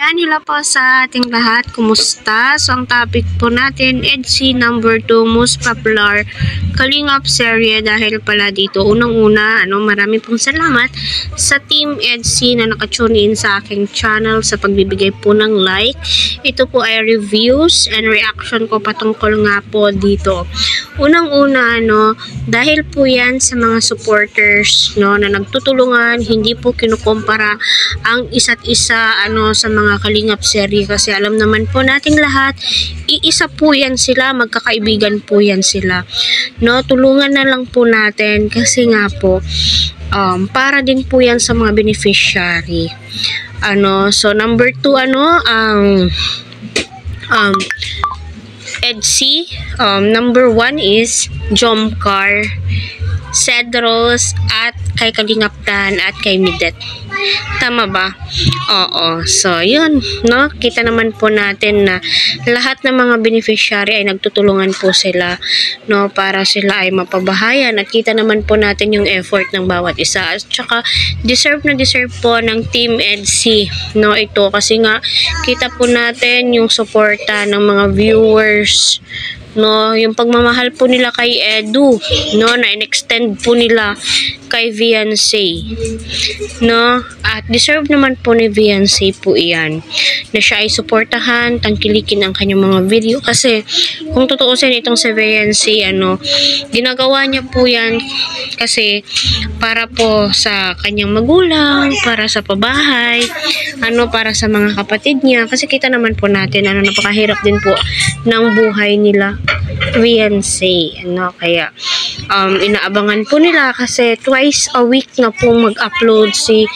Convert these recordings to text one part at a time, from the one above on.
Yan, hello po sa ating lahat. Kumusta? So, ang topic po natin, EDSI number 2, most popular Kalingap serye. Dahil pala dito, unang-una, marami pong salamat sa Team EDSI na nakatune in sa aking channel sa pagbibigay po ng like. Ito po ay reviews and reaction ko patungkol nga po dito. Unang-una, dahil po yan sa mga supporters, na nagtutulungan, hindi po kinukumpara ang isa't isa, sa mga Kalingap serye, kasi alam naman po nating lahat, iisa po yan sila, magkakaibigan po yan sila, tulungan na lang po natin, kasi nga po, para din po yan sa mga beneficiary. So number 2, EDSI, number 1 is Jomcar, Cedros, at kay Kalingap Dan, at kay Midet. Tama ba? Oo. So, yun, kita naman po natin na lahat ng mga beneficiary ay nagtutulungan po sila, para sila ay mapabahayan, at kita naman po natin yung effort ng bawat isa. At saka, deserve na deserve po ng Team EDSI, ito, kasi nga, kita po natin yung suporta ng mga viewers, yung pagmamahal po nila kay Edu, na in-extend po nila kay Viancy, at deserve naman po ni Viancy po iyan, na siya ay suportahan, tangkilikin ang kanyang mga video, kasi kung tutuusin itong si Viancy, ginagawa niya po yan kasi para po sa kanyang magulang, para sa pabahay, para sa mga kapatid niya, kasi kita naman po natin, napakahirap din po ng buhay nila Viancy, kaya inaabangan po nila, kasi twice a week na po mag-upload si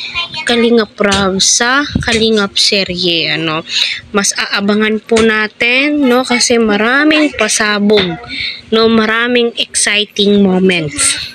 Kalingap Rab sa Kalingap serye, mas aabangan po natin, kasi maraming pasabog, maraming exciting moments.